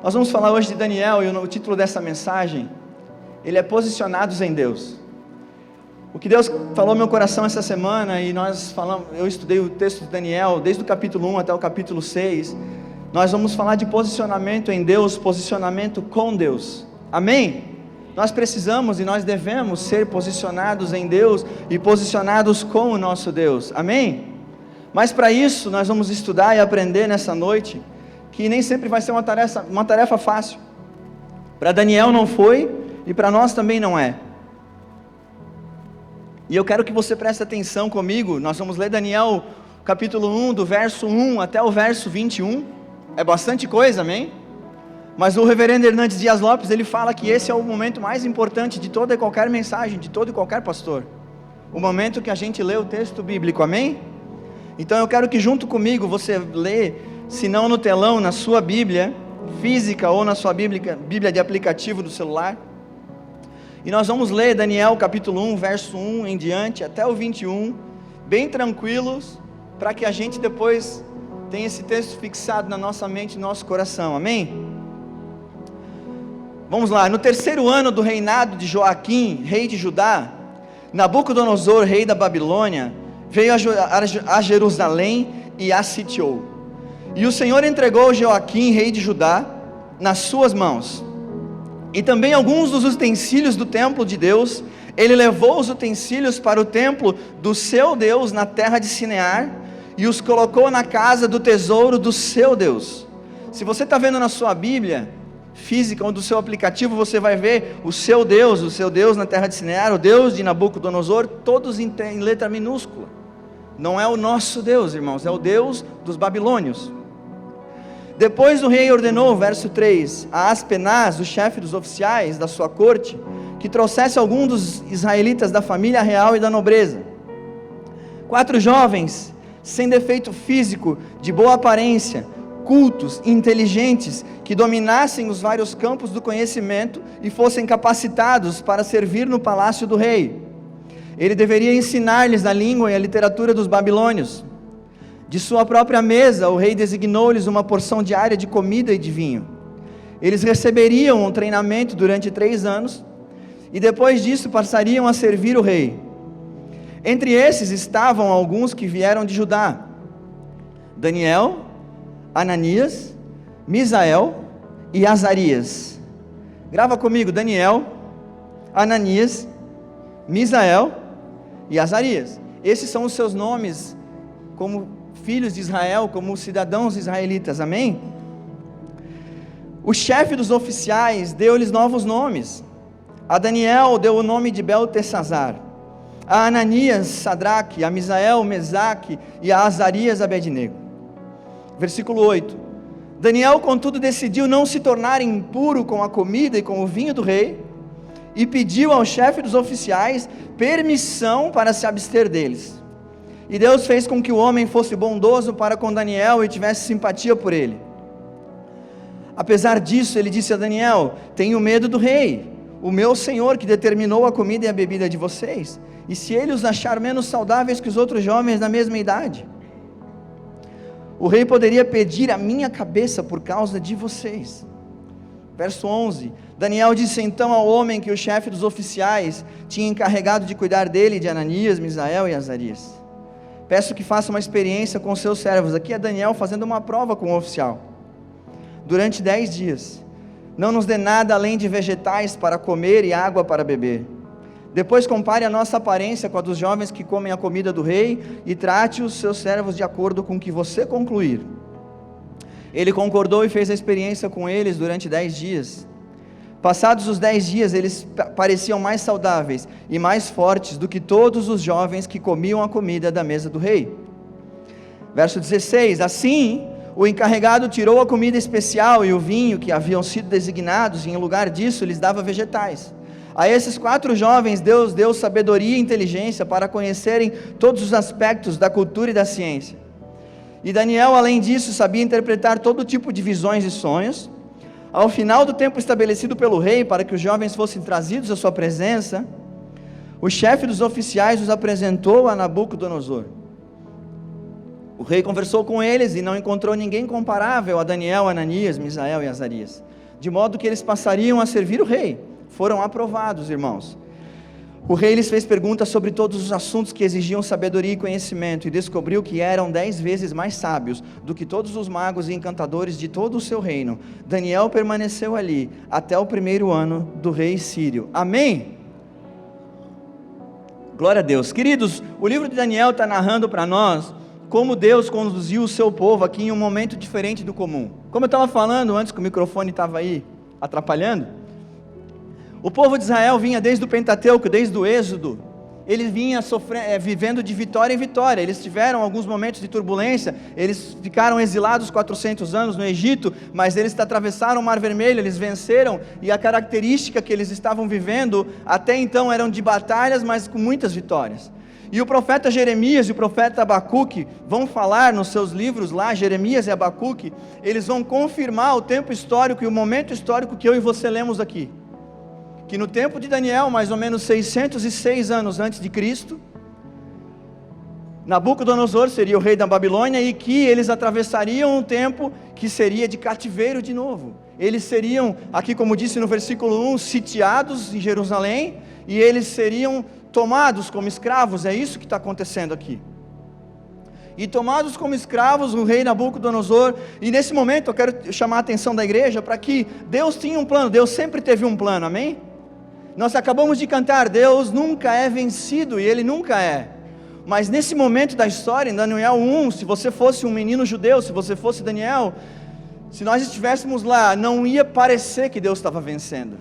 Nós vamos falar hoje de Daniel e o título dessa mensagem, ele é Posicionados em Deus. O que Deus falou no meu coração essa semana, e eu estudei o texto de Daniel, desde o capítulo 1 até o capítulo 6, nós vamos falar de posicionamento em Deus, posicionamento com Deus, amém? Nós precisamos e nós devemos ser posicionados em Deus e posicionados com o nosso Deus, amém? Mas para isso nós vamos estudar e aprender nessa noite, que nem sempre vai ser uma tarefa fácil. Para Daniel não foi, e para nós também não é. E eu quero que você preste atenção comigo. Nós vamos ler Daniel capítulo 1, do verso 1 até o verso 21, é bastante coisa, amém? Mas o reverendo Hernandes Dias Lopes, ele fala que esse é o momento mais importante de toda e qualquer mensagem, de todo e qualquer pastor, o momento que a gente lê o texto bíblico, amém? Então eu quero que junto comigo você lê, se não no telão, na sua Bíblia física ou na sua Bíblia de aplicativo do celular. E nós vamos ler Daniel capítulo 1, verso 1 em diante, até o 21, bem tranquilos, para que a gente depois tenha esse texto fixado na nossa mente e no nosso coração, amém? Vamos lá. No terceiro ano do reinado de Joaquim, rei de Judá, Nabucodonosor, rei da Babilônia, veio a Jerusalém e a sitiou. E o Senhor entregou Joaquim, rei de Judá, nas suas mãos, e também alguns dos utensílios do templo de Deus. Ele levou os utensílios para o templo do seu Deus na terra de Sinear, e os colocou na casa do tesouro do seu Deus. Se você está vendo na sua Bíblia física ou do seu aplicativo, você vai ver o seu Deus na terra de Sinear, o Deus de Nabucodonosor, todos em letra minúscula. Não é o nosso Deus, irmãos, é o Deus dos babilônios. Depois o rei ordenou, verso 3, a Aspenaz, o chefe dos oficiais da sua corte, que trouxesse algum dos israelitas da família real e da nobreza. 4 jovens, sem defeito físico, de boa aparência, cultos, inteligentes, que dominassem os vários campos do conhecimento e fossem capacitados para servir no palácio do rei. Ele deveria ensinar-lhes a língua e a literatura dos babilônios. De sua própria mesa, o rei designou-lhes uma porção diária de comida e de vinho. Eles receberiam um treinamento durante 3 anos, e depois disso passariam a servir o rei. Entre esses estavam alguns que vieram de Judá: Daniel, Ananias, Misael e Azarias. Grava comigo: Daniel, Ananias, Misael e Azarias. Esses são os seus nomes como filhos de Israel, como cidadãos israelitas, amém? O chefe dos oficiais deu-lhes novos nomes. A Daniel deu o nome de Beltesazar, a Ananias, Sadraque, a Misael, Mesaque, e a Azarias, Abednego. Versículo 8: Daniel, contudo, decidiu não se tornar impuro com a comida e com o vinho do rei, e pediu ao chefe dos oficiais permissão para se abster deles. E Deus fez com que o homem fosse bondoso para com Daniel e tivesse simpatia por ele. Apesar disso, ele disse a Daniel: tenho medo do rei, o meu senhor, que determinou a comida e a bebida de vocês, e se ele os achar menos saudáveis que os outros jovens da mesma idade, o rei poderia pedir a minha cabeça por causa de vocês. Verso 11: Daniel disse então ao homem que o chefe dos oficiais tinha encarregado de cuidar dele, de Ananias, Misael e Azarias: peço que faça uma experiência com seus servos. Aqui é Daniel fazendo uma prova com o oficial. Durante 10 dias, não nos dê nada além de vegetais para comer e água para beber. Depois compare a nossa aparência com a dos jovens que comem a comida do rei, e trate os seus servos de acordo com o que você concluir. Ele concordou e fez a experiência com eles durante 10 dias. Passados os 10 dias, eles pareciam mais saudáveis e mais fortes do que todos os jovens que comiam a comida da mesa do rei. Verso 16: assim, o encarregado tirou a comida especial e o vinho que haviam sido designados, e em lugar disso lhes dava vegetais. A esses 4 jovens Deus deu sabedoria e inteligência para conhecerem todos os aspectos da cultura e da ciência. E Daniel, além disso, sabia interpretar todo tipo de visões e sonhos. Ao final do tempo estabelecido pelo rei para que os jovens fossem trazidos à sua presença, o chefe dos oficiais os apresentou a Nabucodonosor. O rei conversou com eles e não encontrou ninguém comparável a Daniel, Ananias, Misael e Azarias, de modo que eles passariam a servir o rei. Foram aprovados, irmãos. O rei lhes fez perguntas sobre todos os assuntos que exigiam sabedoria e conhecimento, e descobriu que eram 10 vezes mais sábios do que todos os magos e encantadores de todo o seu reino. Daniel permaneceu ali até o 1º ano do rei sírio. Amém? Glória a Deus. Queridos, o livro de Daniel está narrando para nós como Deus conduziu o seu povo aqui em um momento diferente do comum. Como eu estava falando antes que o microfone estava aí atrapalhando, o povo de Israel vinha desde o Pentateuco, desde o Êxodo, ele vinha vivendo de vitória em vitória. Eles tiveram alguns momentos de turbulência, eles ficaram exilados 400 anos no Egito, mas eles atravessaram o Mar Vermelho, eles venceram, e a característica que eles estavam vivendo até então eram de batalhas, mas com muitas vitórias. E o profeta Jeremias e o profeta Abacuque vão falar nos seus livros lá, Jeremias e Abacuque, eles vão confirmar o tempo histórico e o momento histórico que eu e você lemos aqui. Que no tempo de Daniel, mais ou menos 606 anos antes de Cristo, Nabucodonosor seria o rei da Babilônia, e que eles atravessariam um tempo que seria de cativeiro de novo. Eles seriam, aqui como disse no versículo 1, sitiados em Jerusalém, e eles seriam tomados como escravos. É isso que está acontecendo aqui. E tomados como escravos, o rei Nabucodonosor, e nesse momento eu quero chamar a atenção da igreja para que Deus tinha um plano, Deus sempre teve um plano, amém? Nós acabamos de cantar, Deus nunca é vencido, e Ele nunca é. Mas nesse momento da história, em Daniel 1, se você fosse um menino judeu, se você fosse Daniel, se nós estivéssemos lá, não ia parecer que Deus estava vencendo,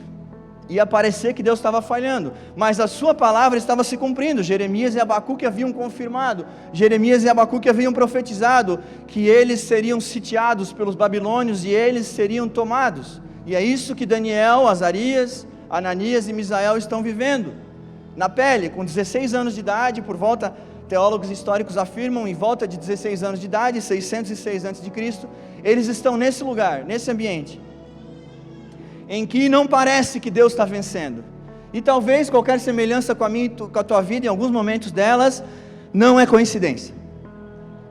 ia parecer que Deus estava falhando, mas a sua palavra estava se cumprindo. Jeremias e Abacuque haviam confirmado, Jeremias e Abacuque haviam profetizado que eles seriam sitiados pelos babilônios e eles seriam tomados, e é isso que Daniel, Azarias, Ananias e Misael estão vivendo, na pele, com 16 anos de idade, por volta, teólogos históricos afirmam, em volta de 16 anos de idade, 606 a.C., eles estão nesse lugar, nesse ambiente, em que não parece que Deus está vencendo, e talvez qualquer semelhança com a minha, com a tua vida, em alguns momentos delas, não é coincidência.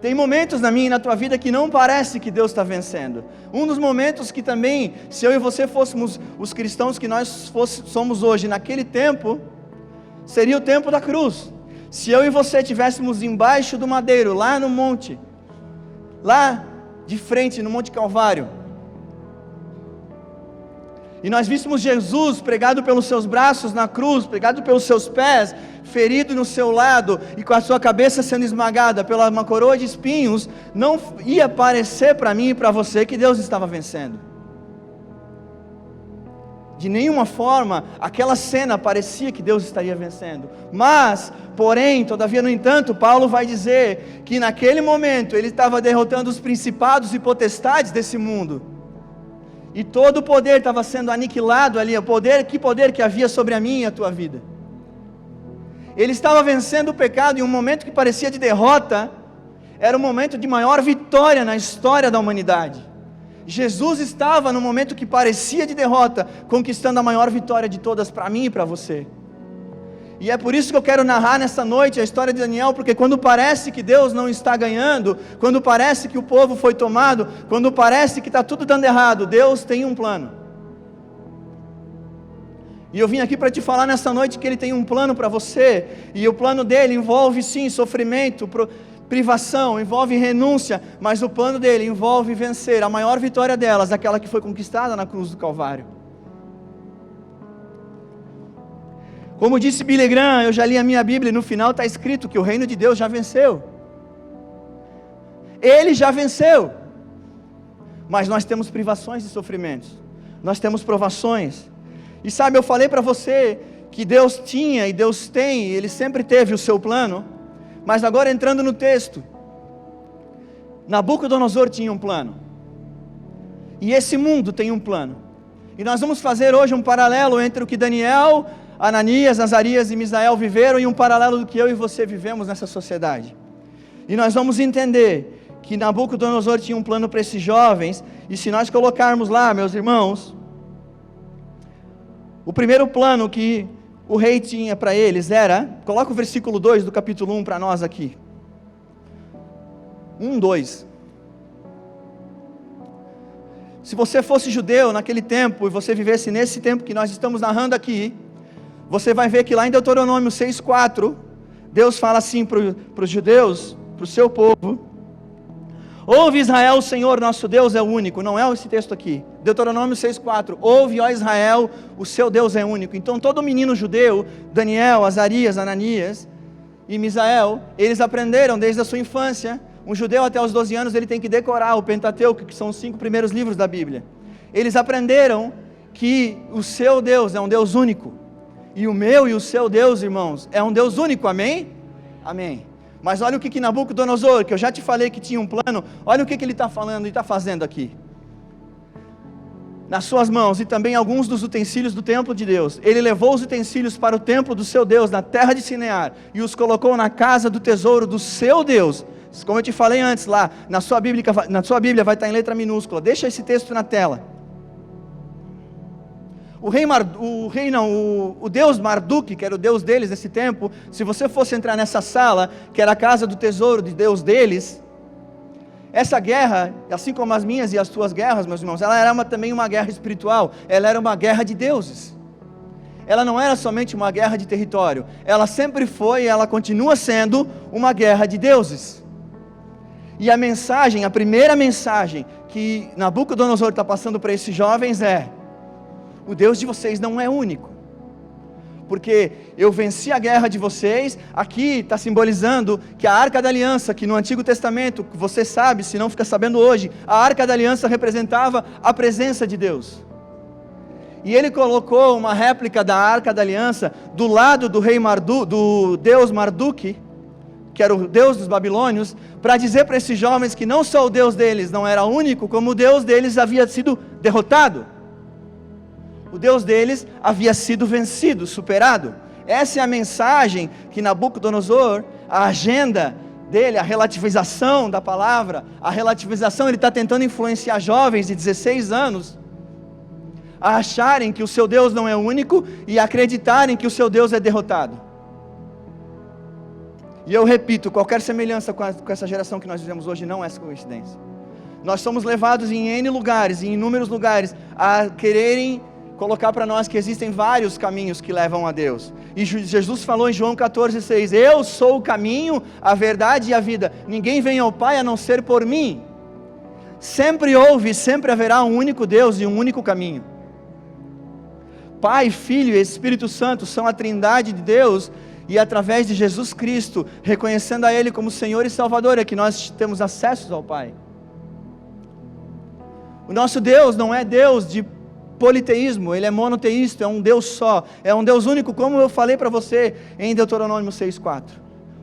Tem momentos na minha e na tua vida que não parece que Deus está vencendo. Um dos momentos que também, se eu e você fôssemos os cristãos que nós somos hoje, naquele tempo, seria o tempo da cruz. Se eu e você estivéssemos embaixo do madeiro, lá no monte, lá de frente no Monte Calvário, e nós víssemos Jesus pregado pelos seus braços na cruz, pregado pelos seus pés, ferido no seu lado, e com a sua cabeça sendo esmagada pela uma coroa de espinhos, não ia parecer para mim e para você que Deus estava vencendo. De nenhuma forma, aquela cena parecia que Deus estaria vencendo. Mas, porém, todavia, no entanto, Paulo vai dizer que naquele momento, ele estava derrotando os principados e potestades desse mundo, e todo o poder estava sendo aniquilado ali, que poder que havia sobre a minha e a tua vida. Ele estava vencendo o pecado em um momento que parecia de derrota, era o momento de maior vitória na história da humanidade. Jesus estava no momento que parecia de derrota, conquistando a maior vitória de todas para mim e para você. E é por isso que eu quero narrar nessa noite a história de Daniel, porque quando parece que Deus não está ganhando, quando parece que o povo foi tomado, quando parece que está tudo dando errado, Deus tem um plano. E eu vim aqui para te falar nessa noite que Ele tem um plano para você, e o plano dele envolve sim sofrimento, privação, envolve renúncia, mas o plano dele envolve vencer a maior vitória delas, aquela que foi conquistada na cruz do Calvário. Como disse Billy Graham, eu já li a minha Bíblia e no final está escrito que o reino de Deus já venceu. Ele já venceu. Mas nós temos privações e sofrimentos. Nós temos provações. E sabe, eu falei para você que Deus tinha e Deus tem, e Ele sempre teve o seu plano. Mas agora entrando no texto, Nabucodonosor tinha um plano. E esse mundo tem um plano. E nós vamos fazer hoje um paralelo entre o que Daniel, Ananias, Azarias e Misael viveram e um paralelo do que eu e você vivemos nessa sociedade. E nós vamos entender que Nabucodonosor tinha um plano para esses jovens, e se nós colocarmos lá, meus irmãos, o primeiro plano que o rei tinha para eles era, coloca o versículo 2 do capítulo 1 para nós aqui. 2. Se você fosse judeu naquele tempo, e você vivesse nesse tempo que nós estamos narrando aqui, você vai ver que lá em Deuteronômio 6,4, Deus fala assim para os judeus, para o seu povo: ouve Israel, o Senhor nosso Deus é único. Não é esse texto aqui, Deuteronômio 6,4, ouve, ó Israel, o seu Deus é único. Então todo menino judeu, Daniel, Azarias, Ananias e Misael, eles aprenderam desde a sua infância. Um judeu até os 12 anos, ele tem que decorar o Pentateuco, que são os 5 primeiros livros da Bíblia. Eles aprenderam que o seu Deus é um Deus único, e o meu e o seu Deus, irmãos, é um Deus único, amém? Amém. Mas olha o que Nabucodonosor, que eu já te falei que tinha um plano, olha o que ele está falando e está fazendo aqui. Nas suas mãos, e também alguns dos utensílios do templo de Deus, ele levou os utensílios para o templo do seu Deus, na terra de Sinear, e os colocou na casa do tesouro do seu Deus. Como eu te falei antes lá, na sua Bíblia vai estar em letra minúscula, deixa esse texto na tela. O deus Marduk, que era o deus deles nesse tempo, se você fosse entrar nessa sala, que era a casa do tesouro de Deus deles, essa guerra, assim como as minhas e as tuas guerras, meus irmãos, ela era também uma guerra espiritual, ela era uma guerra de deuses. Ela não era somente uma guerra de território, ela sempre foi e ela continua sendo uma guerra de deuses. E a primeira mensagem que Nabucodonosor está passando para esses jovens é: o Deus de vocês não é único, porque eu venci a guerra de vocês. Aqui está simbolizando que a Arca da Aliança, que no Antigo Testamento, você sabe, se não fica sabendo hoje, a Arca da Aliança representava a presença de Deus, e ele colocou uma réplica da Arca da Aliança do lado do do deus Marduk, que era o deus dos babilônios, para dizer para esses jovens que não só o Deus deles não era único, como o Deus deles havia sido derrotado. O Deus deles havia sido vencido, superado. Essa é a mensagem que Nabucodonosor, a agenda dele, a relativização da palavra, ele está tentando influenciar jovens de 16 anos a acharem que o seu Deus não é único e acreditarem que o seu Deus é derrotado. E eu repito, qualquer semelhança com essa geração que nós vivemos hoje não é coincidência. Nós somos levados em N lugares, em inúmeros lugares, a quererem colocar para nós que existem vários caminhos que levam a Deus. E Jesus falou em João 14,6: eu sou o caminho, a verdade e a vida. Ninguém vem ao Pai a não ser por mim. Sempre houve e sempre haverá um único Deus e um único caminho. Pai, Filho e Espírito Santo são a trindade de Deus, e através de Jesus Cristo, reconhecendo a Ele como Senhor e Salvador, é que nós temos acesso ao Pai. O nosso Deus não é Deus de politeísmo, Ele é monoteísta, é um Deus só, é um Deus único, como eu falei para você em Deuteronômio 6,4.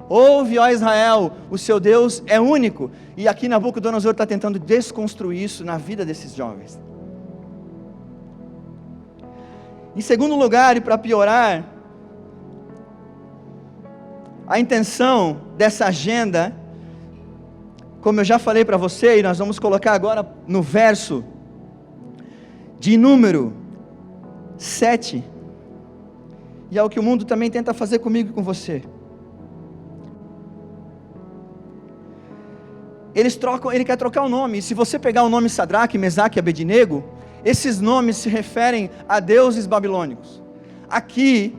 Ouve, ó Israel, o seu Deus é único. E aqui Nabucodonosor está tentando desconstruir isso na vida desses jovens. Em segundo lugar, e para piorar, a intenção dessa agenda, como eu já falei para você, e nós vamos colocar agora no verso de número 7, e é o que o mundo também tenta fazer comigo e com você. Ele quer trocar o nome, e se você pegar o nome Sadraque, Mesaque e Abednego, esses nomes se referem a deuses babilônicos. Aqui,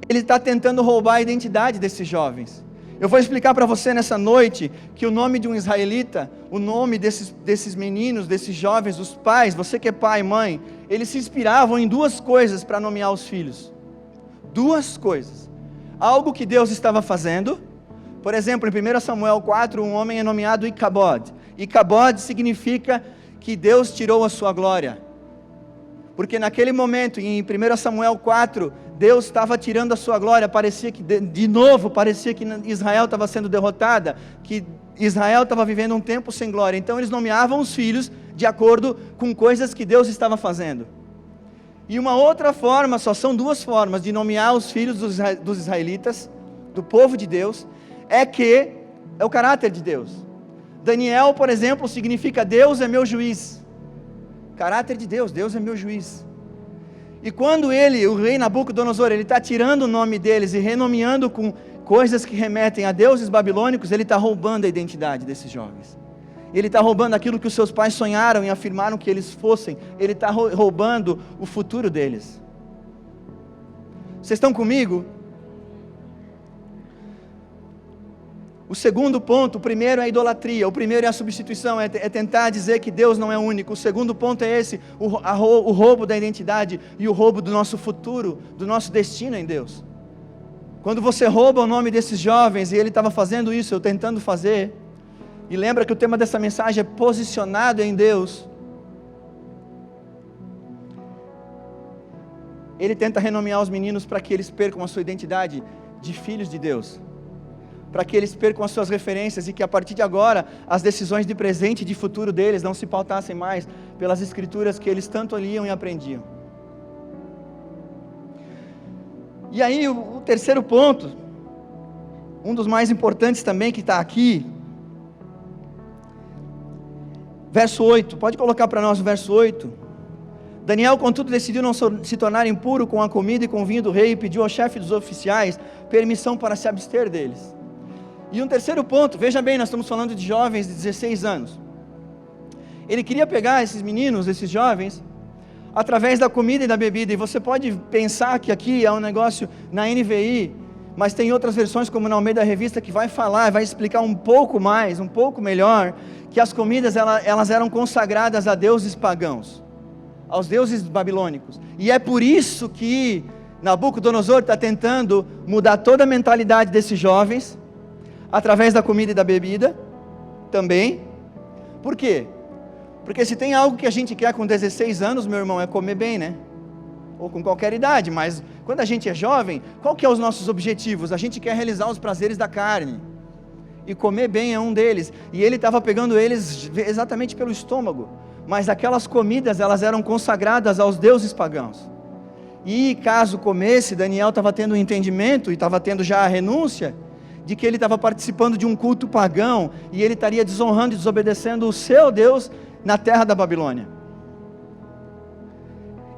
ele está tentando roubar a identidade desses jovens. Eu vou explicar para você nessa noite que o nome de um israelita, o nome desses meninos, desses jovens, os pais, você que é pai e mãe, eles se inspiravam em duas coisas para nomear os filhos. Duas coisas. Algo que Deus estava fazendo. Por exemplo, em 1 Samuel 4, um homem é nomeado Icabod. Icabod significa que Deus tirou a sua glória. Porque naquele momento, em 1 Samuel 4, Deus estava tirando a sua glória, parecia que Israel estava sendo derrotada, que Israel estava vivendo um tempo sem glória. Então eles nomeavam os filhos de acordo com coisas que Deus estava fazendo. E uma outra forma, só são duas formas de nomear os filhos dos israelitas, do povo de Deus, é o caráter de Deus. Daniel, por exemplo, significa Deus é meu juiz. Caráter de Deus, Deus é meu juiz. E quando o rei Nabucodonosor, ele está tirando o nome deles e renomeando com coisas que remetem a deuses babilônicos, ele está roubando a identidade desses jovens. Ele está roubando aquilo que os seus pais sonharam e afirmaram que eles fossem. Ele está roubando o futuro deles. Vocês estão comigo? O segundo ponto, o primeiro é a idolatria, o primeiro é a substituição, é tentar dizer que Deus não é único. O segundo ponto é esse, o roubo da identidade e o roubo do nosso futuro, do nosso destino em Deus. Quando você rouba o nome desses jovens, e ele estava fazendo isso, eu tentando fazer, e lembra que o tema dessa mensagem é posicionado em Deus. Ele tenta renomear os meninos para que eles percam a sua identidade de filhos de Deus, para que eles percam as suas referências e que a partir de agora as decisões de presente e de futuro deles não se pautassem mais pelas escrituras que eles tanto liam e aprendiam. E aí o terceiro ponto, um dos mais importantes também que está aqui, verso 8, pode colocar para nós o verso 8. Daniel, contudo, decidiu não se tornar impuro com a comida e com o vinho do rei e pediu ao chefe dos oficiais permissão para se abster deles. E um terceiro ponto, veja bem, nós estamos falando de jovens de 16 anos. Ele queria pegar esses meninos, esses jovens, através da comida e da bebida. E você pode pensar que aqui é um negócio na NVI, mas tem outras versões como na Almeida Revista que vai falar, vai explicar um pouco mais, um pouco melhor, que as comidas elas eram consagradas a deuses pagãos, aos deuses babilônicos. E é por isso que Nabucodonosor está tentando mudar toda a mentalidade desses jovens, através da comida e da bebida, também. Por quê? Porque se tem algo que a gente quer com 16 anos, meu irmão, é comer bem, né? Ou com qualquer idade, mas quando a gente é jovem, qual que é os nossos objetivos? A gente quer realizar os prazeres da carne, e comer bem é um deles, e ele estava pegando eles exatamente pelo estômago, mas aquelas comidas, elas eram consagradas aos deuses pagãos, e caso comesse, Daniel estava tendo um entendimento, e estava tendo já a renúncia, de que ele estava participando de um culto pagão, e ele estaria desonrando e desobedecendo o seu Deus na terra da Babilônia.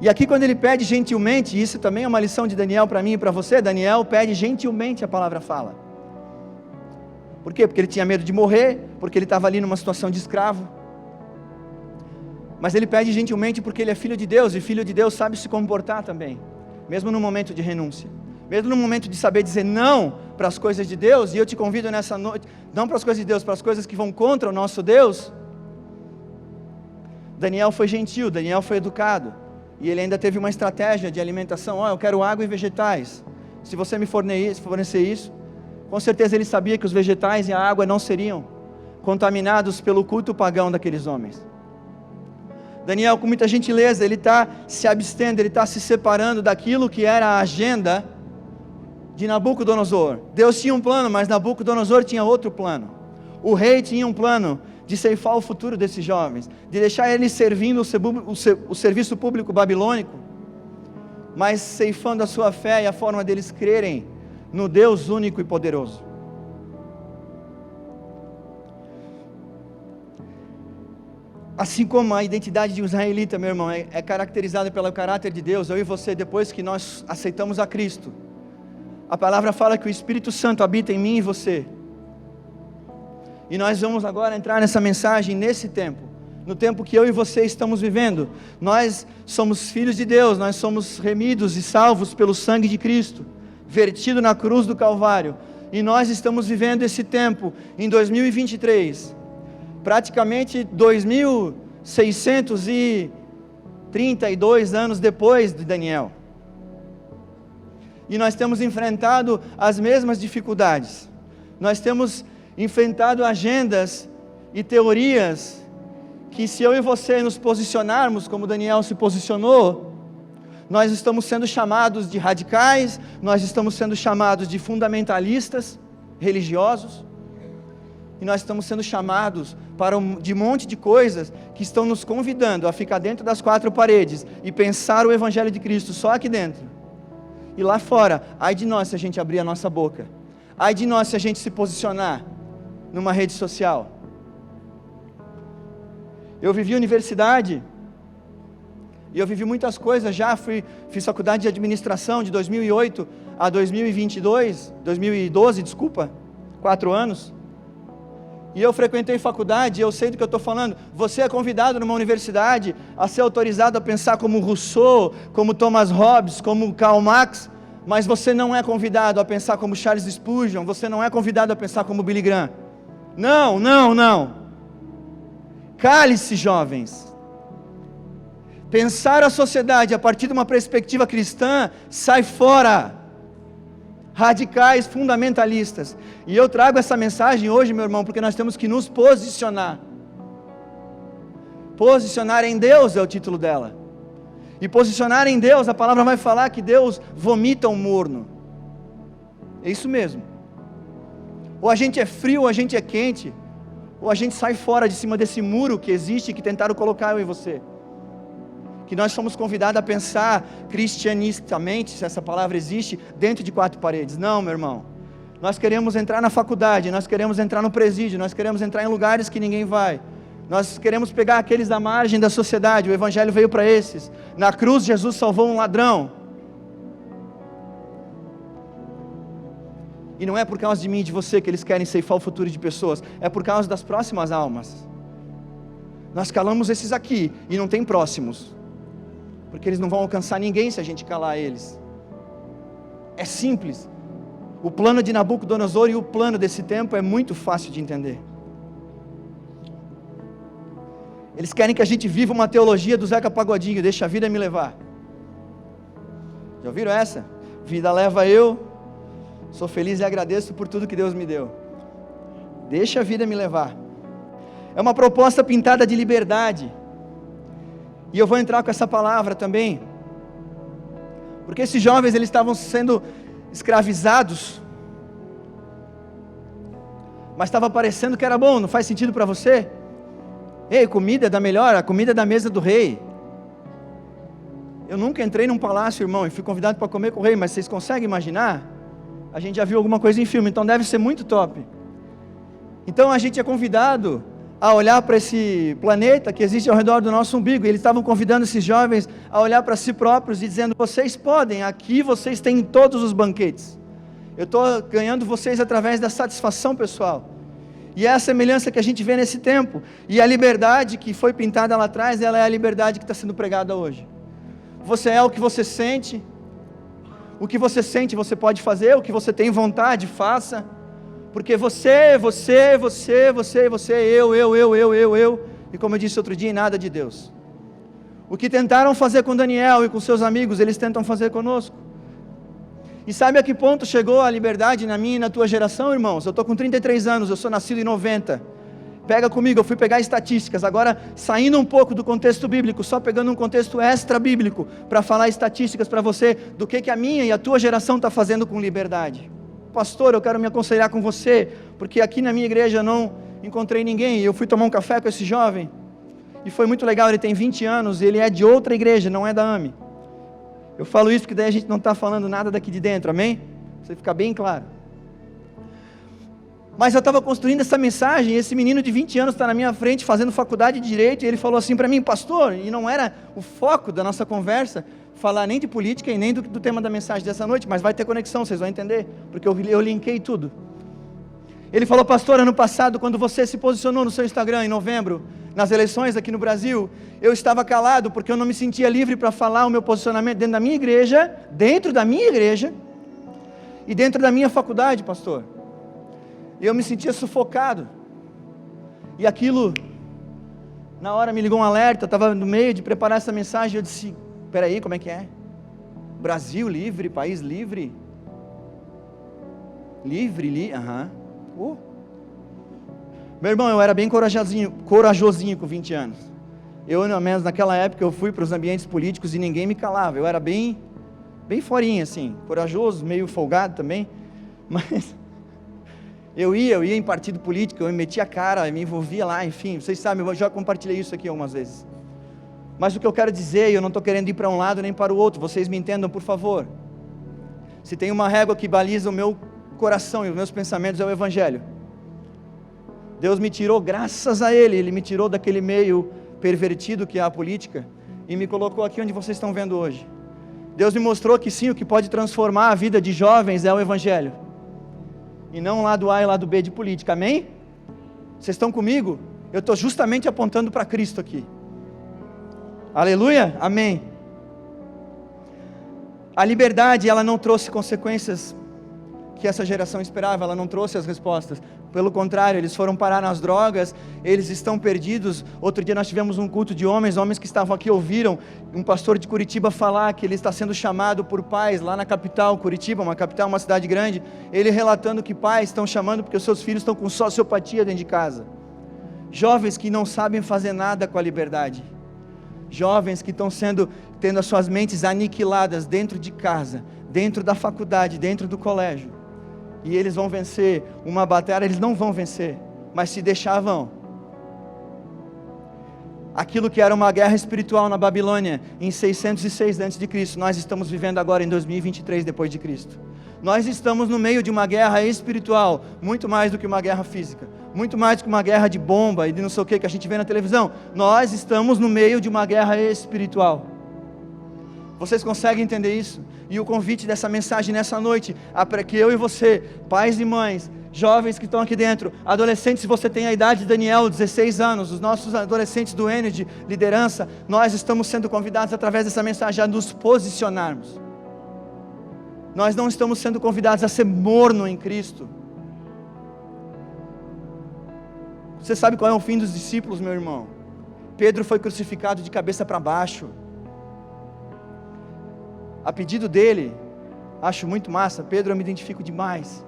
E aqui quando ele pede gentilmente, isso também é uma lição de Daniel para mim e para você, Daniel pede gentilmente, a palavra fala. Por quê? Porque ele tinha medo de morrer, porque ele estava ali numa situação de escravo. Mas ele pede gentilmente porque ele é filho de Deus, e filho de Deus sabe se comportar também, mesmo no momento de renúncia, mesmo no momento de saber dizer não para as coisas de Deus. E eu te convido nessa noite, não para as coisas de Deus, para as coisas que vão contra o nosso Deus. Daniel foi gentil, Daniel foi educado, e ele ainda teve uma estratégia de alimentação. Eu quero água e vegetais, se você me fornecer isso. Com certeza ele sabia que os vegetais e a água não seriam contaminados pelo culto pagão daqueles homens. Daniel, com muita gentileza, ele está se abstendo, ele está se separando daquilo que era a agenda de Nabucodonosor. Deus tinha um plano, mas Nabucodonosor tinha outro plano. O rei tinha um plano de ceifar o futuro desses jovens, de deixar eles servindo o serviço público babilônico, mas ceifando a sua fé e a forma deles crerem no Deus único e poderoso. Assim como a identidade de um israelita, meu irmão, é caracterizada pelo caráter de Deus, eu e você, depois que nós aceitamos a Cristo, a palavra fala que o Espírito Santo habita em mim e você. E nós vamos agora entrar nessa mensagem, nesse tempo, no tempo que eu e você estamos vivendo. Nós somos filhos de Deus, nós somos remidos e salvos pelo sangue de Cristo, vertido na cruz do Calvário, e nós estamos vivendo esse tempo em 2023, praticamente 2632 anos depois de Daniel, e nós temos enfrentado as mesmas dificuldades, nós temos enfrentado agendas e teorias, que se eu e você nos posicionarmos como Daniel se posicionou, nós estamos sendo chamados de radicais, nós estamos sendo chamados de fundamentalistas religiosos, e nós estamos sendo chamados de um monte de coisas que estão nos convidando a ficar dentro das quatro paredes e pensar o Evangelho de Cristo só aqui dentro. E lá fora, ai de nós se a gente abrir a nossa boca, ai de nós se a gente se posicionar numa rede social. Eu vivi universidade, e eu vivi muitas coisas já, fiz faculdade de administração de 2008 a 2012, desculpa, 4 anos, e eu frequentei faculdade, eu sei do que eu estou falando. Você é convidado numa universidade a ser autorizado a pensar como Rousseau, como Thomas Hobbes, como Karl Marx, mas você não é convidado a pensar como Charles Spurgeon, você não é convidado a pensar como Billy Graham. Não, não, não. Cale-se, jovens. Pensar a sociedade a partir de uma perspectiva cristã, sai fora. Radicais, fundamentalistas. E eu trago essa mensagem hoje, meu irmão, porque nós temos que nos posicionar. Posicionar em Deus é o título dela. E posicionar em Deus, a palavra vai falar que Deus vomita o morno. É isso mesmo. Ou a gente é frio, ou a gente é quente, ou a gente sai fora de cima desse muro que existe, que tentaram colocar eu e você. Que nós somos convidados a pensar cristianistamente, se essa palavra existe, dentro de 4 paredes. Não, meu irmão. Nós queremos entrar na faculdade, nós queremos entrar no presídio, nós queremos entrar em lugares que ninguém vai. Nós queremos pegar aqueles da margem da sociedade, o evangelho veio para esses. Na cruz, Jesus salvou um ladrão. E não é por causa de mim e de você que eles querem ceifar o futuro de pessoas, é por causa das próximas almas. Nós calamos esses aqui, e não tem próximos. Porque eles não vão alcançar ninguém se a gente calar eles. É simples. O plano de Nabucodonosor e o plano desse tempo é muito fácil de entender. Eles querem que a gente viva uma teologia do Zeca Pagodinho, deixa a vida me levar. Já ouviram essa? Vida leva eu, sou feliz e agradeço por tudo que Deus me deu. Deixa a vida me levar. É uma proposta pintada de liberdade. E eu vou entrar com essa palavra também, porque esses jovens eles estavam sendo escravizados, mas estava parecendo que era bom. Não faz sentido para você? Ei, comida é da melhor, a comida é da mesa do rei. Eu nunca entrei num palácio, irmão, e fui convidado para comer com o rei, mas vocês conseguem imaginar? A gente já viu alguma coisa em filme, então deve ser muito top. Então a gente é convidado a olhar para esse planeta que existe ao redor do nosso umbigo. E eles estavam convidando esses jovens a olhar para si próprios e dizendo: vocês podem, aqui vocês têm todos os banquetes, eu estou ganhando vocês através da satisfação pessoal. E é a semelhança que a gente vê nesse tempo, e a liberdade que foi pintada lá atrás, ela é a liberdade que está sendo pregada hoje. Você é o que você sente você pode fazer, o que você tem vontade, faça. Porque você, eu, e como eu disse outro dia, nada de Deus. O que tentaram fazer com Daniel e com seus amigos, eles tentam fazer conosco. E sabe a que ponto chegou a liberdade na minha e na tua geração, irmãos? Eu estou com 33 anos, eu sou nascido em 90. Pega comigo, eu fui pegar estatísticas, agora saindo um pouco do contexto bíblico, só pegando um contexto extra bíblico, para falar estatísticas para você, do que a minha e a tua geração está fazendo com liberdade. Pastor, eu quero me aconselhar com você, porque aqui na minha igreja eu não encontrei ninguém. Eu fui tomar um café com esse jovem, e foi muito legal. Ele tem 20 anos, ele é de outra igreja, não é da AME. Eu falo isso porque daí a gente não está falando nada daqui de dentro, amém? Você fica bem claro. Mas eu estava construindo essa mensagem, e esse menino de 20 anos está na minha frente, fazendo faculdade de Direito, e ele falou assim para mim: pastor, e não era o foco da nossa conversa, falar nem de política e nem do tema da mensagem dessa noite, mas vai ter conexão, vocês vão entender, porque eu linkei tudo. Ele falou: pastor, ano passado, quando você se posicionou no seu Instagram, em novembro, nas eleições aqui no Brasil, eu estava calado, porque eu não me sentia livre para falar o meu posicionamento dentro da minha igreja, e dentro da minha faculdade, pastor. E eu me sentia sufocado, e aquilo, na hora me ligou um alerta. Eu estava no meio de preparar essa mensagem, eu disse: peraí, como é que é? Brasil livre, país livre? Aham. Meu irmão, eu era bem corajosinho com 20 anos. Eu, pelo menos naquela época, eu fui para os ambientes políticos e ninguém me calava. Eu era bem forinha assim, corajoso, meio folgado também, mas eu ia em partido político, eu me metia a cara, me envolvia lá, enfim, vocês sabem, eu já compartilhei isso aqui algumas vezes. Mas o que eu quero dizer, eu não estou querendo ir para um lado nem para o outro, vocês me entendam, por favor. Se tem uma régua que baliza o meu coração e os meus pensamentos, é o Evangelho. Deus me tirou, graças a Ele me tirou daquele meio pervertido que é a política, e me colocou aqui onde vocês estão vendo hoje. Deus me mostrou que sim, o que pode transformar a vida de jovens é o Evangelho, e não o lado A e o lado B de política, amém? Vocês estão comigo? Eu estou justamente apontando para Cristo aqui, aleluia, amém. A liberdade, ela não trouxe consequências que essa geração esperava, ela não trouxe as respostas, pelo contrário, eles foram parar nas drogas, eles estão perdidos. Outro dia nós tivemos um culto de homens que estavam aqui ouviram um pastor de Curitiba falar que ele está sendo chamado por pais lá na capital, Curitiba, uma cidade grande, ele relatando que pais estão chamando porque os seus filhos estão com sociopatia dentro de casa, jovens que não sabem fazer nada com a liberdade, jovens que estão tendo as suas mentes aniquiladas dentro de casa, dentro da faculdade, dentro do colégio, e eles vão vencer uma batalha, eles não vão vencer, mas se deixar vão. Aquilo que era uma guerra espiritual na Babilônia, em 606 a.C., nós estamos vivendo agora em 2023 depois de Cristo. Nós estamos no meio de uma guerra espiritual, muito mais do que uma guerra física, muito mais do que uma guerra de bomba e de não sei o que a gente vê na televisão. Nós estamos no meio de uma guerra espiritual. Vocês conseguem entender isso? E o convite dessa mensagem nessa noite é para que eu e você, pais e mães, jovens que estão aqui dentro, adolescentes, se você tem a idade de Daniel, 16 anos, os nossos adolescentes do N de liderança, nós estamos sendo convidados através dessa mensagem a nos posicionarmos. Nós não estamos sendo convidados a ser morno em Cristo. Você sabe qual é o fim dos discípulos, meu irmão? Pedro foi crucificado de cabeça para baixo. A pedido dele, acho muito massa, Pedro, eu me identifico demais.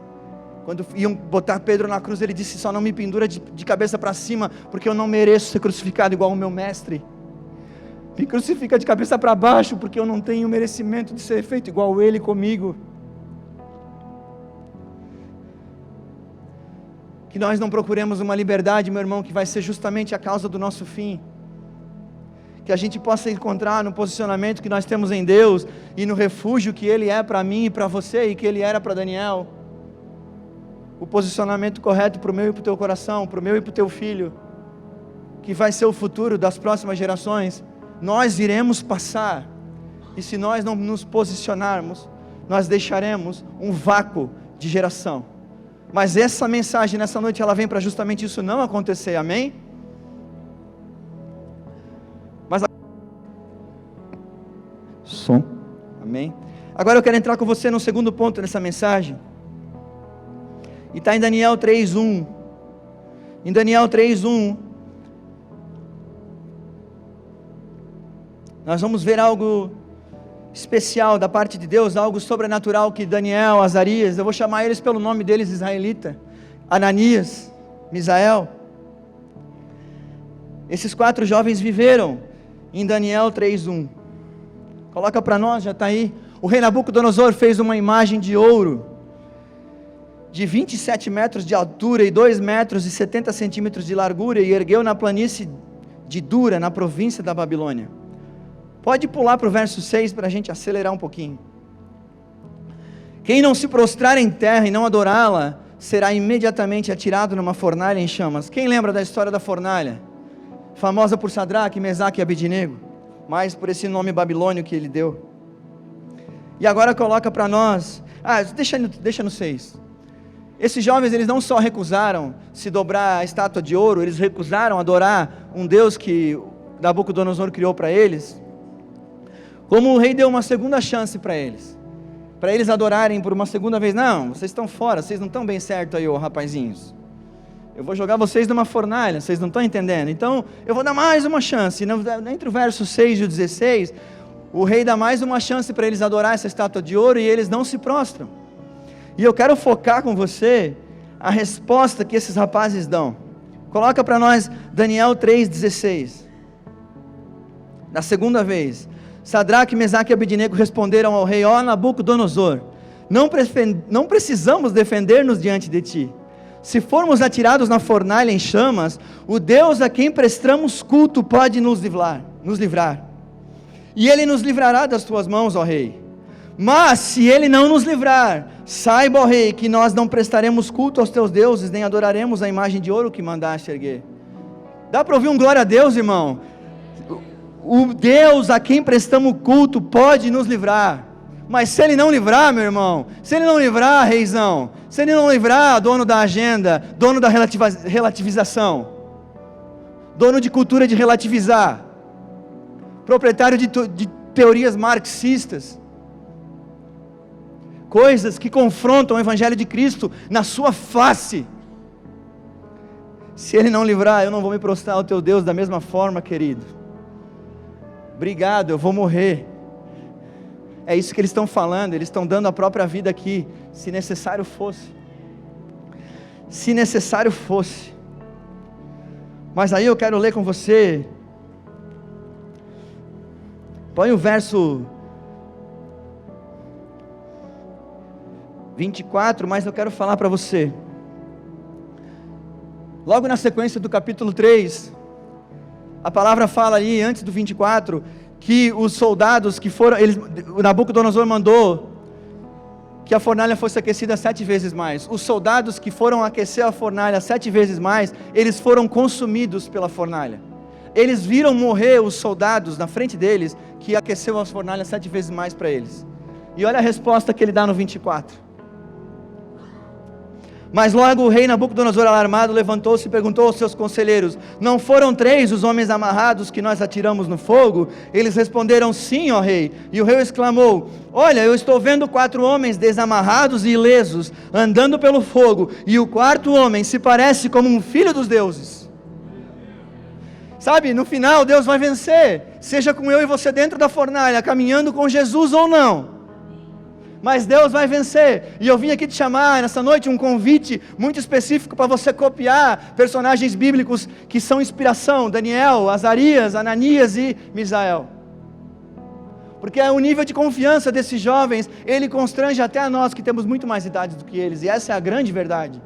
Quando iam botar Pedro na cruz, ele disse: só não me pendura de cabeça para cima, porque eu não mereço ser crucificado igual o meu mestre. Me crucifica de cabeça para baixo, porque eu não tenho merecimento de ser feito igual ele comigo. Que nós não procuremos uma liberdade, meu irmão, que vai ser justamente a causa do nosso fim. Que a gente possa encontrar no posicionamento que nós temos em Deus, e no refúgio que Ele é para mim e para você, e que Ele era para Daniel, o posicionamento correto para o meu e para o teu coração, para o meu e para o teu filho, que vai ser o futuro das próximas gerações. Nós iremos passar, e se nós não nos posicionarmos, nós deixaremos um vácuo de geração. Mas essa mensagem nessa noite, ela vem para justamente isso não acontecer, amém? Som, amém? Agora eu quero entrar com você no segundo ponto dessa mensagem, e está em Daniel 3:1, em Daniel 3:1, nós vamos ver algo especial da parte de Deus, algo sobrenatural que Daniel, Azarias, eu vou chamar eles pelo nome deles, israelita, Ananias, Misael, esses 4 jovens viveram em Daniel 3:1, coloca para nós, já está aí. O rei Nabucodonosor fez uma imagem de ouro, de 27 metros de altura e 2 metros e 70 centímetros de largura, e ergueu na planície de Dura, na província da Babilônia. Pode pular para o verso 6 para a gente acelerar um pouquinho. Quem não se prostrar em terra e não adorá-la, será imediatamente atirado numa fornalha em chamas. Quem lembra da história da fornalha? Famosa por Sadraque, Mesaque e Abednego, mas por esse nome babilônio que ele deu. E agora coloca para nós, deixa no 6. Esses jovens, eles não só recusaram se dobrar a estátua de ouro, eles recusaram adorar um Deus que Nabucodonosor criou para eles, como o rei deu uma segunda chance para eles adorarem por uma segunda vez. Não, vocês estão fora, vocês não estão bem certo aí, ô rapazinhos, eu vou jogar vocês numa fornalha, vocês não estão entendendo, então eu vou dar mais uma chance. Entre o verso 6 e o 16, o rei dá mais uma chance para eles adorar essa estátua de ouro, e eles não se prostram. E eu quero focar com você a resposta que esses rapazes dão. Coloca para nós Daniel 3,16. Na segunda vez, Sadraque, Mesaque e Abednego responderam ao rei: ó Nabucodonosor, não precisamos defender-nos diante de ti. Se formos atirados na fornalha em chamas, o Deus a quem prestamos culto pode nos livrar. E Ele nos livrará das tuas mãos, ó rei. Mas se Ele não nos livrar, saiba, ó rei, que nós não prestaremos culto aos teus deuses, nem adoraremos a imagem de ouro que mandaste erguer. Dá para ouvir um glória a Deus, irmão? o Deus a quem prestamos culto pode nos livrar. Mas se Ele não livrar, meu irmão, se Ele não livrar, reizão, se Ele não livrar, dono da agenda, dono da relativização, dono de cultura de relativizar, proprietário de teorias marxistas, coisas que confrontam o Evangelho de Cristo na sua face, se Ele não livrar, eu não vou me prostrar ao teu Deus da mesma forma, querido. Obrigado, eu vou morrer. É isso que eles estão falando, eles estão dando a própria vida aqui, se necessário fosse. Se necessário fosse. Mas aí eu quero ler com você. Põe o verso 24, mas eu quero falar para você. Logo na sequência do capítulo 3, a palavra fala ali, antes do 24, que os soldados que foram, o Nabucodonosor mandou que a fornalha fosse aquecida 7 vezes mais. Os soldados que foram aquecer a fornalha 7 vezes mais, eles foram consumidos pela fornalha. Eles viram morrer os soldados na frente deles, que aqueceu as fornalhas 7 vezes mais para eles. E olha a resposta que ele dá no 24. Mas logo o rei Nabucodonosor, alarmado, levantou-se e perguntou aos seus conselheiros: não foram 3 os homens amarrados que nós atiramos no fogo? Eles responderam: sim, ó rei. E o rei exclamou: olha, eu estou vendo 4 homens desamarrados e ilesos, andando pelo fogo, e o 4º homem se parece como um filho dos deuses. Sabe, no final Deus vai vencer, seja com eu e você dentro da fornalha, caminhando com Jesus ou não. Mas Deus vai vencer, e eu vim aqui te chamar nessa noite um convite muito específico para você copiar personagens bíblicos que são inspiração: Daniel, Azarias, Ananias e Misael. Porque o nível de confiança desses jovens, ele constrange até a nós que temos muito mais idade do que eles, e essa é a grande verdade.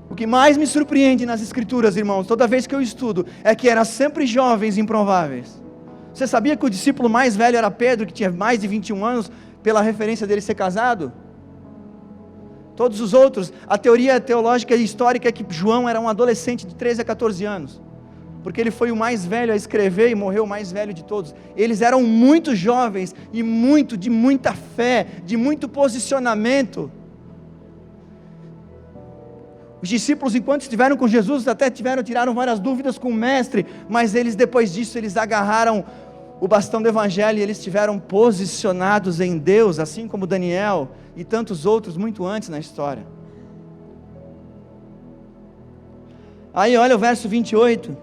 O que mais me surpreende nas escrituras, irmãos, toda vez que eu estudo, é que eram sempre jovens improváveis. Você sabia que o discípulo mais velho era Pedro, que tinha mais de 21 anos, pela referência dele ser casado? Todos os outros, a teoria teológica e histórica é que João era um adolescente de 13 a 14 anos, porque ele foi o mais velho a escrever e morreu o mais velho de todos. Eles eram muito jovens e de muita fé, de muito posicionamento. Os discípulos, enquanto estiveram com Jesus, até tiraram várias dúvidas com o mestre, mas eles, depois disso, eles agarraram o bastão do evangelho e eles estiveram posicionados em Deus, assim como Daniel e tantos outros muito antes na história. Aí olha o verso 28,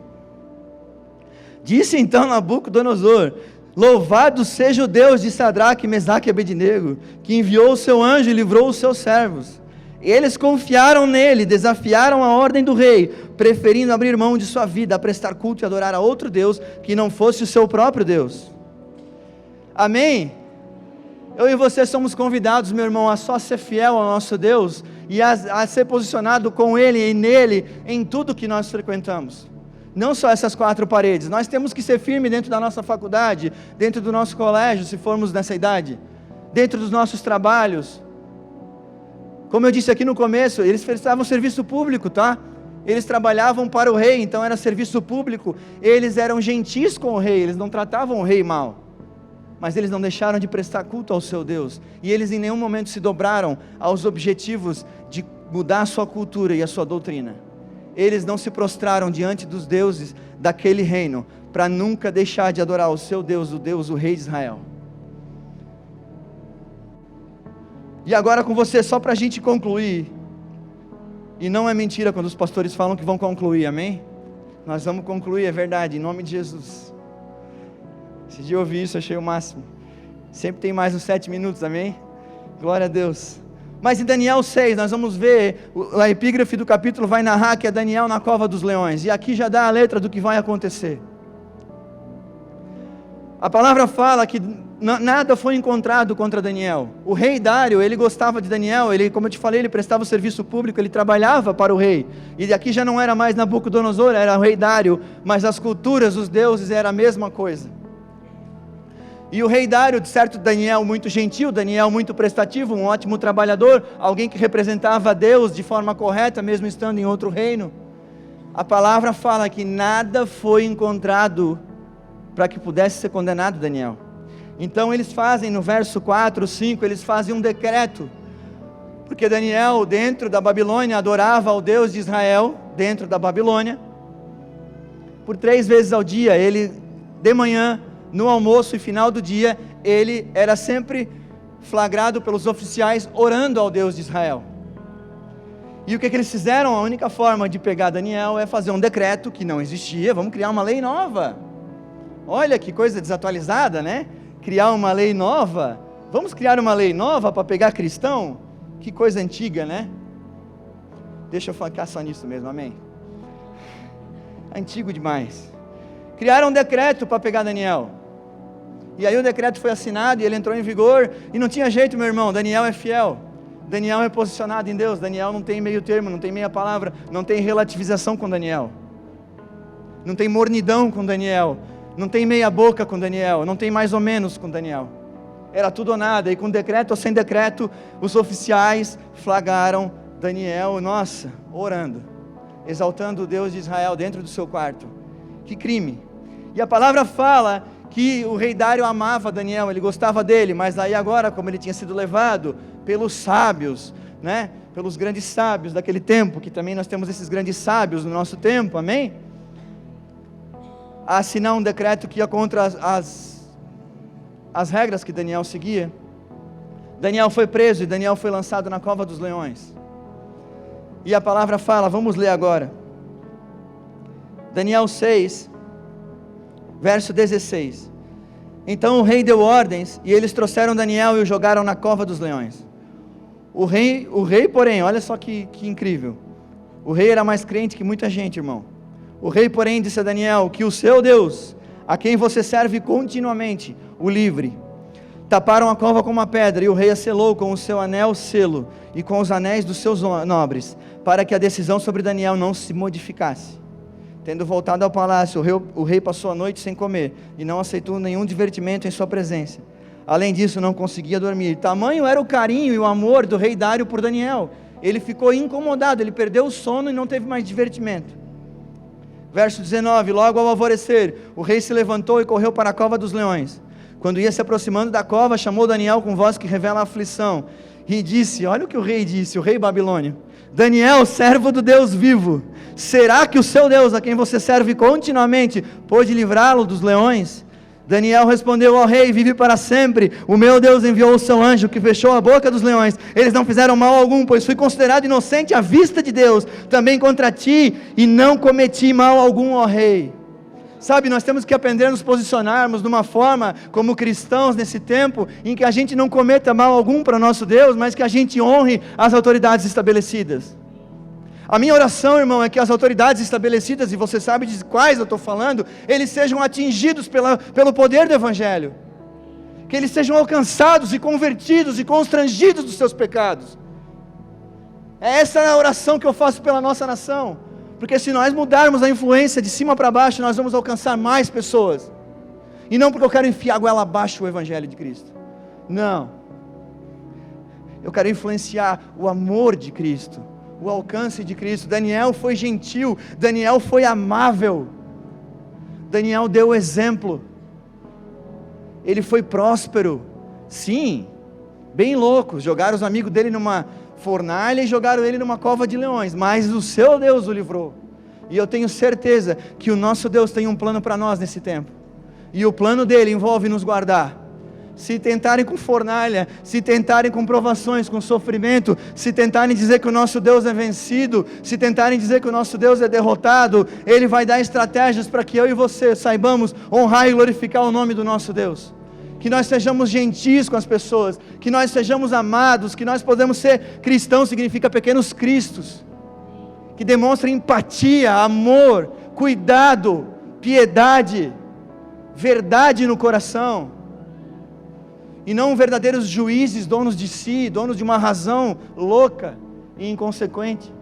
disse então Nabucodonosor: louvado seja o Deus de Sadraque, Mesaque e Abednego, que enviou o seu anjo e livrou os seus servos. Eles confiaram nele, desafiaram a ordem do rei, preferindo abrir mão de sua vida a prestar culto e adorar a outro Deus, que não fosse o seu próprio Deus. Amém? Eu e você somos convidados, meu irmão, a só ser fiel ao nosso Deus, e a ser posicionado com Ele e nele, em tudo que nós frequentamos. Não só essas 4 paredes, nós temos que ser firmes dentro da nossa faculdade, dentro do nosso colégio, se formos nessa idade, dentro dos nossos trabalhos. Como eu disse aqui no começo, eles prestavam serviço público, tá? Eles trabalhavam para o rei, então era serviço público. Eles eram gentis com o rei, eles não tratavam o rei mal. Mas eles não deixaram de prestar culto ao seu Deus. E eles em nenhum momento se dobraram aos objetivos de mudar a sua cultura e a sua doutrina. Eles não se prostraram diante dos deuses daquele reino, para nunca deixar de adorar o seu Deus, o rei de Israel. E agora com você, só para a gente concluir, e não é mentira quando os pastores falam que vão concluir, amém? Nós vamos concluir, é verdade, em nome de Jesus. Esse dia eu ouvi isso, achei o máximo. Sempre tem mais uns 7 minutos, amém? Glória a Deus. Mas em Daniel 6, nós vamos ver, a epígrafe do capítulo vai narrar que é Daniel na cova dos leões, e aqui já dá a letra do que vai acontecer. A palavra fala que nada foi encontrado contra Daniel. O rei Dário, ele gostava de Daniel, ele, como eu te falei, ele prestava o serviço público, ele trabalhava para o rei, e aqui já não era mais Nabucodonosor, era o rei Dário, mas as culturas, os deuses, era a mesma coisa. E o rei Dário, de certo, Daniel muito gentil, Daniel muito prestativo, um ótimo trabalhador, alguém que representava Deus de forma correta, mesmo estando em outro reino. a palavra fala que nada foi encontrado para que pudesse ser condenado Daniel. Então eles fazem, no verso 4, 5, eles fazem um decreto, porque Daniel, dentro da Babilônia, adorava ao Deus de Israel, dentro da Babilônia, por 3 vezes ao dia. Ele, de manhã, no almoço e final do dia, ele era sempre flagrado pelos oficiais, orando ao Deus de Israel. E o que eles fizeram? A única forma de pegar Daniel é fazer um decreto que não existia. Vamos criar uma lei nova. Olha que coisa desatualizada, né? Criar uma lei nova. Vamos criar uma lei nova para pegar cristão? Que coisa antiga, né? Deixa eu focar só nisso mesmo, amém? Antigo demais. Criaram um decreto para pegar Daniel. E aí o decreto foi assinado e ele entrou em vigor. E não tinha jeito, meu irmão. Daniel é fiel. Daniel é posicionado em Deus. Daniel não tem meio termo, não tem meia palavra, não tem relativização com Daniel. Não tem mornidão com Daniel. Não tem meia boca com Daniel. Não tem mais ou menos com Daniel. Era tudo ou nada. E com decreto ou sem decreto, os oficiais flagraram Daniel, nossa, orando, exaltando o Deus de Israel dentro do seu quarto. Que crime. E a palavra fala que o rei Dário amava Daniel, ele gostava dele, mas aí agora, como ele tinha sido levado pelos sábios, né, pelos grandes sábios daquele tempo, que também nós temos esses grandes sábios no nosso tempo, amém? A assinar um decreto que ia contra as regras que Daniel seguia. Daniel foi preso e Daniel foi lançado na cova dos leões. E a palavra fala, vamos ler agora, Daniel 6, verso 16. Então o rei deu ordens, e eles trouxeram Daniel e o jogaram na cova dos leões. O rei, porém, olha só que incrível, o rei era mais crente que muita gente, irmão. O rei, porém, disse a Daniel, que o seu Deus, a quem você serve continuamente, o livre. Taparam a cova com uma pedra, e o rei a selou com o seu anel selo, e com os anéis dos seus nobres, para que a decisão sobre Daniel não se modificasse. Tendo voltado ao palácio, o rei passou a noite sem comer, e não aceitou nenhum divertimento em sua presença. Além disso, não conseguia dormir. Tamanho era o carinho e o amor do rei Dário por Daniel. Ele ficou incomodado, ele perdeu o sono e não teve mais divertimento. Verso 19, logo ao alvorecer, o rei se levantou e correu para a cova dos leões. Quando ia se aproximando da cova, chamou Daniel com voz que revela a aflição, e disse, olha o que o rei disse, o rei babilônio: Daniel, servo do Deus vivo, será que o seu Deus, a quem você serve continuamente, pôde livrá-lo dos leões? Daniel respondeu ao rei: vive para sempre, o meu Deus enviou o seu anjo, que fechou a boca dos leões, eles não fizeram mal algum, pois fui considerado inocente à vista de Deus, também contra ti, e não cometi mal algum, ó rei. Sabe, nós temos que aprender a nos posicionarmos de uma forma, como cristãos nesse tempo, em que a gente não cometa mal algum para o nosso Deus, mas que a gente honre as autoridades estabelecidas. A minha oração, irmão, é que as autoridades estabelecidas, e você sabe de quais eu estou falando, eles sejam atingidos pelo poder do Evangelho, que eles sejam alcançados e convertidos e constrangidos dos seus pecados. É essa a oração que eu faço pela nossa nação, porque se nós mudarmos a influência de cima para baixo, nós vamos alcançar mais pessoas, e não porque eu quero enfiar a goela abaixo o Evangelho de Cristo, não, eu quero influenciar o amor de Cristo, o alcance de Cristo. Daniel foi gentil, Daniel foi amável, Daniel deu exemplo, ele foi próspero, sim, bem louco, jogaram os amigos dele numa fornalha e jogaram ele numa cova de leões, mas o seu Deus o livrou, e eu tenho certeza que o nosso Deus tem um plano para nós nesse tempo, e o plano dele envolve nos guardar. Se tentarem com fornalha, se tentarem com provações, com sofrimento, se tentarem dizer que o nosso Deus é vencido, se tentarem dizer que o nosso Deus é derrotado, Ele vai dar estratégias para que eu e você saibamos honrar e glorificar o nome do nosso Deus. Que nós sejamos gentis com as pessoas, que nós sejamos amados, que nós podemos ser cristãos, significa pequenos cristos, que demonstrem empatia, amor, cuidado, piedade, verdade no coração, e não verdadeiros juízes, donos de si, donos de uma razão louca e inconsequente.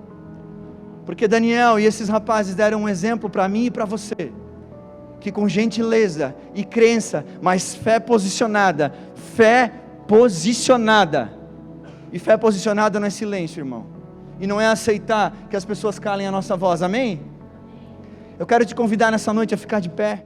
Porque Daniel e esses rapazes deram um exemplo para mim e para você, que com gentileza e crença, mas fé posicionada, e fé posicionada não é silêncio, irmão, e não é aceitar que as pessoas calem a nossa voz, amém? Eu quero te convidar nessa noite a ficar de pé.